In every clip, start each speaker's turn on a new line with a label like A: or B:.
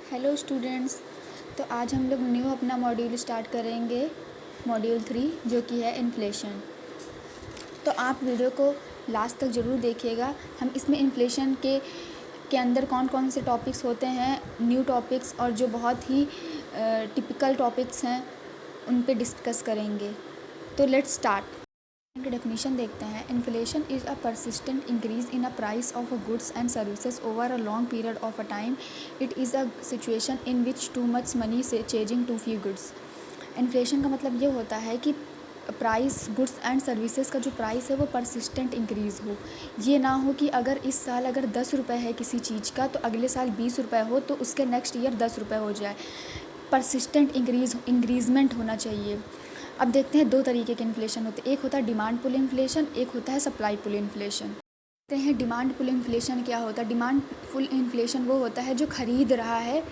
A: Hello students. तो आज हम लोग न्यू अपना मॉड्यूल स्टार्ट करेंगे, मॉड्यूल 3, जो कि है इन्फ्लेशन। तो आप वीडियो को लास्ट तक ज़रूर देखिएगा। हम इसमें इन्फ्लेशन के अंदर कौन कौन से टॉपिक्स होते हैं, न्यू टॉपिक्स और जो बहुत ही टिपिकल टॉपिक्स हैं उन पे डिस्कस करेंगे। तो लेट्स स्टार्ट। की डेफिनेशन देखते हैं। Inflation is a persistent increase in a price of a goods and services over a long period of a time. It is a situation in which too much money से chasing too few goods. Inflation का मतलब ये होता है कि price goods and services का जो price है वो परसिस्टेंट इंक्रीज़ हो। ये ना हो कि अगर इस साल अगर 10 रुपये है किसी चीज़ का तो अगले साल 20 रुपये हो, तो उसके नेक्स्ट ईयर 10 रुपये हो जाए। परसिस्टेंट इंक्रीजमेंट होना चाहिए। अब देखते हैं दो तरीके के इन्फ्लेशन होते हैं। एक होता है डिमांड पुल इन्फ्लेशन, एक होता है सप्लाई पुल इन्फ्लेशन। देखते हैं डिमांड पुल इन्फ्लेशन क्या होता है। डिमांड पुल इन्फ्लेशन वो होता है जो ख़रीद रहा है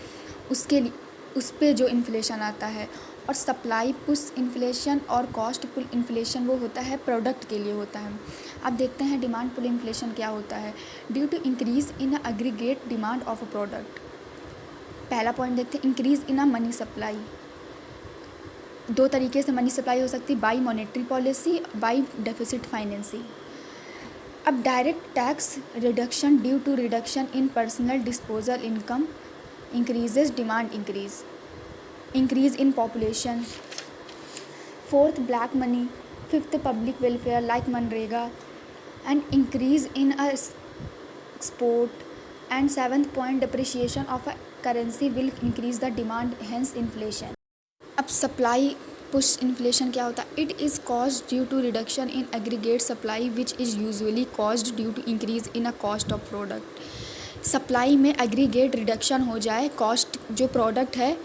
A: उसके लिए उस पर जो इन्फ्लेशन आता है। और सप्लाई पुश इन्फ्लेशन और कॉस्ट पुल इन्फ्लेशन वो होता है प्रोडक्ट के लिए होता है। अब देखते हैं डिमांड पुल इन्फ्लेशन क्या होता है। Due to increase in aggregate demand of a product. पहला पॉइंट देखते हैं, increase in a money supply. दो तरीके से मनी सप्लाई हो सकती है, by monetary policy, by deficit financing. अब direct tax reduction due to reduction in personal disposal income increases demand increase in population. Fourth black money, fifth public welfare like MNREGA and increase in a export and seventh point depreciation of a currency will increase the demand, hence inflation. अब supply push inflation क्या होता है। It is caused due to reduction in aggregate supply which is usually caused due to increase in a cost of product. Supply में aggregate reduction हो जाए, cost जो product है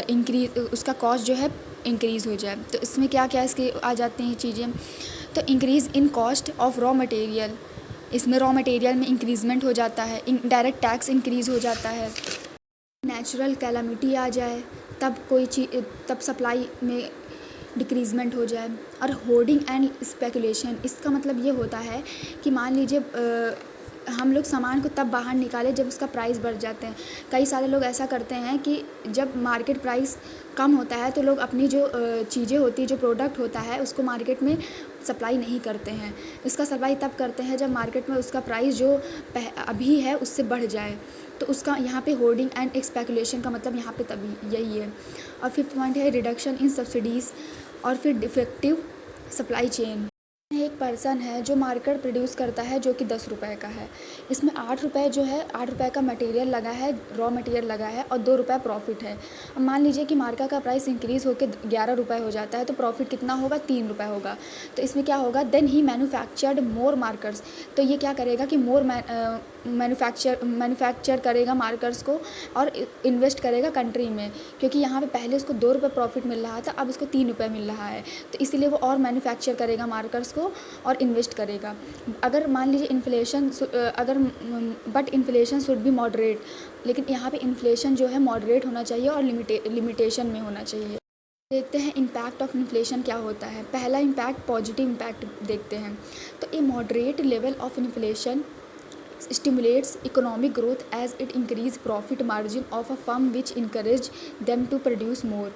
A: increase उसका कॉस्ट जो है इंक्रीज़ हो जाए। तो इसमें क्या क्या इसके आ जाते हैं चीज़ें। तो increase in cost of raw material, इसमें रॉ मटेरियल में इंक्रीजमेंट हो जाता है। डायरेक्ट टैक्स इंक्रीज़ हो जाता है। नेचुरल कैलामिटी आ जाए तब सप्लाई में डिक्रीजमेंट हो जाए। और होर्डिंग एंड स्पेकुलेशन, इसका मतलब ये होता है कि मान लीजिए हम लोग सामान को तब बाहर निकालें जब उसका प्राइस बढ़ जाते हैं। कई सारे लोग ऐसा करते हैं कि जब मार्केट प्राइस कम होता है तो लोग अपनी जो चीज़ें होती है, जो प्रोडक्ट होता है, उसको मार्केट में सप्लाई नहीं करते हैं। इसका सप्लाई तब करते हैं जब मार्केट में उसका प्राइस जो अभी है उससे बढ़ जाए। तो उसका यहाँ पे होर्डिंग एंड स्पेकुलेशन का मतलब यहाँ पे तभी यही है। और फिफ्थ पॉइंट है रिडक्शन इन सब्सिडीज़। और फिर डिफेक्टिव सप्लाई चेन। एक पर्सन है जो मार्केट प्रोड्यूस करता है जो कि 10 रुपए का है। इसमें 8 रुपये जो है 8 रुपये का मटेरियल लगा है, रॉ मटेरियल लगा है, और 2 रुपये प्रॉफिट है। अब मान लीजिए कि मार्केट का प्राइस इंक्रीज़ होकर 11 रुपये हो जाता है, तो प्रॉफिट कितना होगा, 3 रुपये होगा। तो इसमें क्या होगा, then he manufactured more markers. तो ये क्या करेगा कि मोर मैन्युफैक्चर करेगा मार्कर्स को और इन्वेस्ट करेगा कंट्री में, क्योंकि यहाँ पे पहले उसको 2 रुपये प्रॉफिट मिल रहा था, अब उसको 3 रुपये मिल रहा है। तो इसीलिए वो और मैन्युफैक्चर करेगा मार्कर्स को और इन्वेस्ट करेगा। अगर मान लीजिए but inflation should be moderate, लेकिन यहाँ पे इन्फ्लेशन जो है मॉडरेट होना चाहिए और लिमिटेशन में होना चाहिए। देखते हैं इम्पैक्ट ऑफ इन्फ्लेशन क्या होता है। पहला इम्पैक्ट पॉजिटिव इम्पैक्ट देखते हैं। तो a moderate level of inflation stimulates economic growth as it increase profit margin of a firm which encourage them to produce more।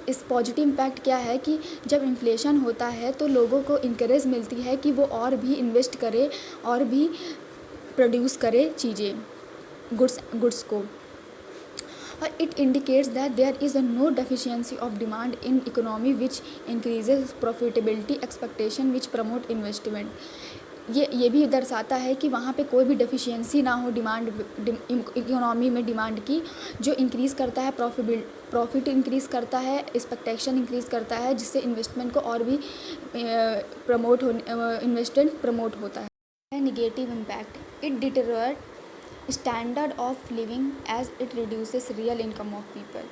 A: इस पॉजिटिव इम्पैक्ट क्या है कि जब इन्फ्लेशन होता है तो लोगों को इंकरेज मिलती है कि वो और भी इन्वेस्ट करे और भी प्रोड्यूस करे चीज़ें, गुड्स को। और it indicates that there is no deficiency of demand in economy which increases profitability expectation which promote investment. ये भी दर्शाता है कि वहाँ पे कोई भी डेफिशिएंसी ना हो इकोनॉमी में डिमांड की, जो इंक्रीज़ करता है प्रॉफिट इंक्रीज़ करता है, एक्सपेक्टेशन इंक्रीज़ करता है, जिससे इन्वेस्टमेंट को और भी इन्वेस्टमेंट प्रमोट होता है। Negative impact, it deteriorate standard of living as it reduces real income of people.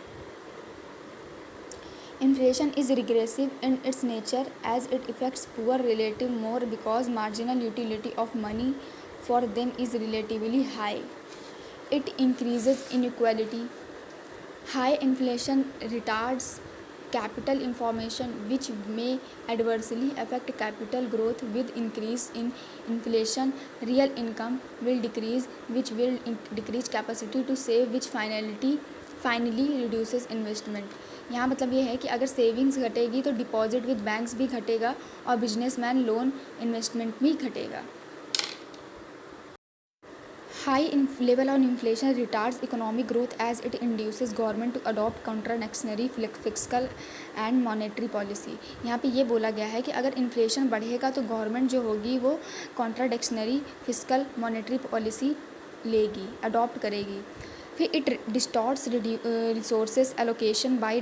A: Inflation is regressive in its nature as it affects poor relative more because marginal utility of money for them is relatively high. It increases inequality. High inflation retards capital information which may adversely affect capital growth. With increase in inflation, real income will decrease, which will decrease capacity to save, which finally reduces investment. यहाँ मतलब ये है कि अगर savings घटेगी तो deposit with banks भी घटेगा और बिजनेसमैन लोन इन्वेस्टमेंट भी घटेगा. High level on inflation retards economic growth as it induces government to adopt contradictory fiscal and monetary policy. यहाँ पे ये बोला गया है कि अगर इन्फ्लेशन बढ़ेगा तो गवर्नमेंट जो होगी वो कॉन्ट्राडिक्शनरी फिस्कल मॉनेटरी पॉलिसी लेगी, अडॉप्ट करेगी. फिर it distorts resources allocation by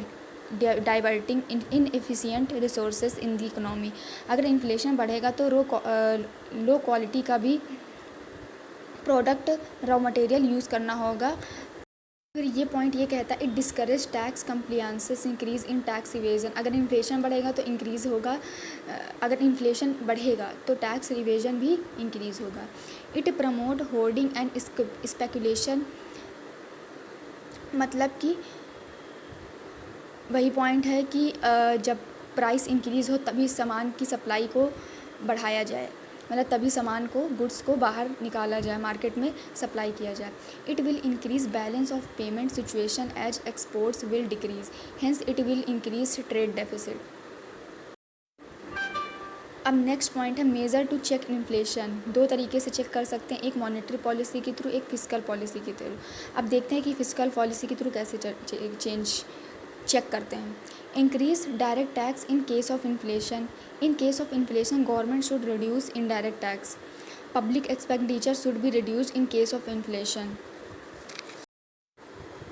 A: diverting inefficient resources in the economy. अगर इन्फ्लेशन बढ़ेगा तो लो क्वालिटी का भी प्रोडक्ट रॉ मटेरियल यूज़ करना होगा. फिर ये पॉइंट ये कहता है it discourage tax compliances increase in tax evasion. अगर इन्फ्लेशन बढ़ेगा तो इंक्रीज़ होगा, अगर इन्फ्लेशन बढ़ेगा तो टैक्स इवेजन भी इंक्रीज़ होगा. It promote hoarding and speculation. मतलब कि वही पॉइंट है कि जब प्राइस इंक्रीज़ हो तभी सामान की सप्लाई को बढ़ाया जाए, मतलब तभी सामान को गुड्स को बाहर निकाला जाए, मार्केट में सप्लाई किया जाए. It will increase balance of payment situation as exports will decrease, hence it will increase trade deficit. अब नेक्स्ट पॉइंट है मेजर टू चेक इन्फ्लेशन. दो तरीके से चेक कर सकते हैं, एक मॉनेटरी पॉलिसी के थ्रू, एक फिस्कल पॉलिसी के थ्रू. अब देखते हैं कि फिस्कल पॉलिसी के थ्रू कैसे चेक करते हैं. Increase direct tax in case of inflation. In case of inflation government should reduce indirect tax. Public expenditure should be reduce in case of inflation.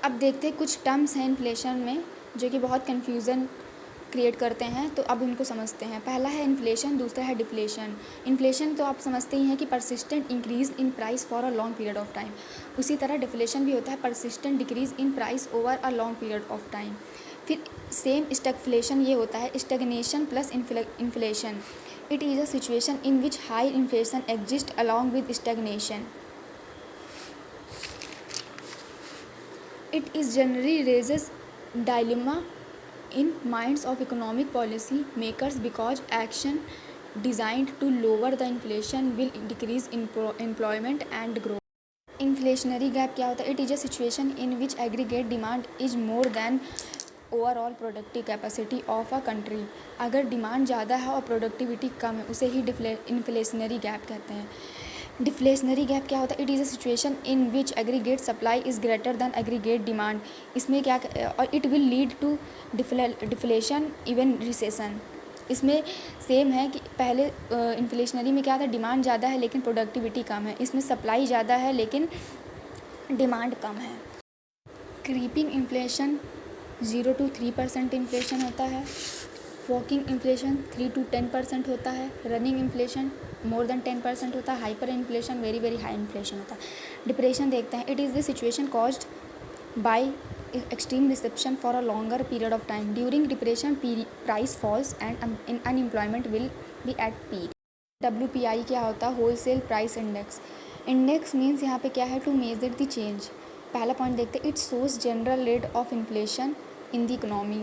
A: अब देखते हैं कुछ टर्म्स हैं इन्फ्लेशन में जो कि बहुत कन्फ्यूज़न क्रिएट करते हैं, तो अब उनको समझते हैं. पहला है इन्फ्लेशन, दूसरा है डिफ्लेशन. इन्फ्लेशन तो आप समझते ही हैं कि persistent increase in price for a long period of time. उसी तरह डिफ्लेशन भी होता है persistent decrease in price over a long period of time. फिर सेम स्टैगफ्लेशन ये होता है stagnation plus inflation. It is a situation in which high inflation exist along with stagnation. It is generally raises dilemma in minds of economic policy makers because action designed to lower the inflation will decrease employment and growth. Inflationary gap क्या होता है? It is a situation in which aggregate demand is more than overall productive capacity of a country. अगर demand ज़्यादा है और productivity कम है उसे ही inflationary gap कहते हैं. डिफ्लेशनरी गैप क्या होता है? It is a situation in which aggregate supply is greater than aggregate demand. इसमें क्या और it will lead to deflation even recession. इसमें सेम है कि पहले इन्फ्लेशनरी में क्या था, डिमांड ज़्यादा है लेकिन प्रोडक्टिविटी कम है. इसमें सप्लाई ज़्यादा है लेकिन डिमांड कम है. क्रीपिंग इन्फ्लेशन 0 to 3% इन्फ्लेशन होता है. वॉकिंग इन्फ्लेशन 3 to 10% होता है. रनिंग इन्फ्लेशन मोर देन 10% होता है. Hyper inflation very very high inflation होता है. डिप्रेशन देखते हैं. It is the situation caused by extreme reception for a longer period of time. During depression price falls and unemployment will be at peak. WPI क्या होता है? Wholesale price index. Index means यहाँ पे क्या है? To measure the change. पहला point देखते हैं. It shows general rate of inflation in the economy.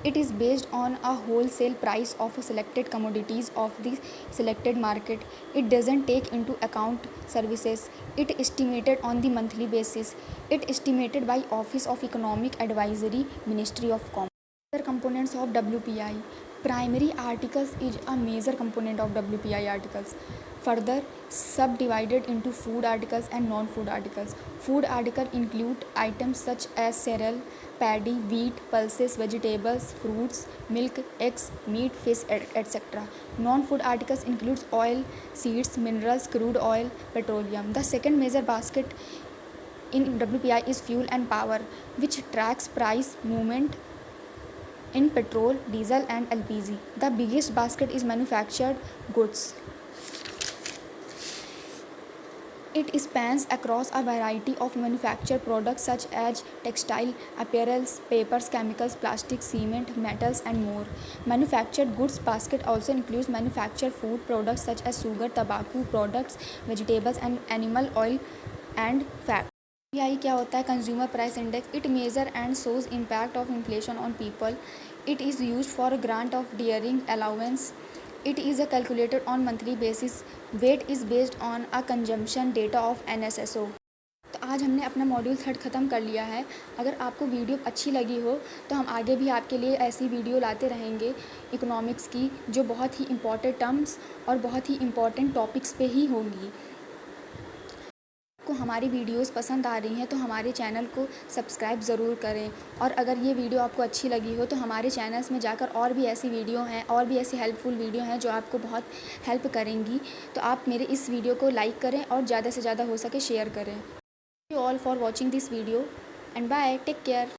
A: It is based on a wholesale price of selected commodities of the selected market. It doesn't take into account services. It estimated on the monthly basis. It estimated by Office of Economic Advisory, Ministry of Commerce. Other components of WPI. Primary articles is a major component of WPI articles. Further subdivided into food articles and non-food articles. Food article include items such as cereal, paddy, wheat, pulses, vegetables, fruits, milk, eggs, meat, fish, etc. Non-food articles includes oil, seeds, minerals, crude oil, petroleum. The second major basket in WPI is fuel and power, which tracks price movement in petrol, diesel and LPG. The biggest basket is manufactured goods. It spans across a variety of manufactured products such as textile, apparels, papers, chemicals, plastic, cement, metals and more. Manufactured goods basket also includes manufactured food products such as sugar, tobacco products, vegetables and animal oil and fat. PI क्या होता है? Consumer price index. It measure and shows impact of inflation on people. It is used for a grant of daring allowance. It is calculated on monthly basis. Weight is based on a consumption data of NSSO. तो आज हमने अपना module 3 ख़त्म कर लिया है। अगर आपको वीडियो अच्छी लगी हो तो हम आगे भी आपके लिए ऐसी वीडियो लाते रहेंगे इकोनॉमिक्स की, जो बहुत ही इम्पॉर्टेंट टर्म्स और बहुत ही इम्पॉर्टेंट टॉपिक्स पे ही होंगी। आपको हमारी वीडियोस पसंद आ रही हैं तो हमारे चैनल को सब्सक्राइब ज़रूर करें, और अगर ये वीडियो आपको अच्छी लगी हो तो हमारे चैनल्स में जाकर और भी ऐसी वीडियो हैं, और भी ऐसी हेल्पफुल वीडियो हैं जो आपको बहुत हेल्प करेंगी। तो आप मेरे इस वीडियो को लाइक करें और ज़्यादा से ज़्यादा हो सके शेयर करें। Thank you all for watching this video and bye, take care.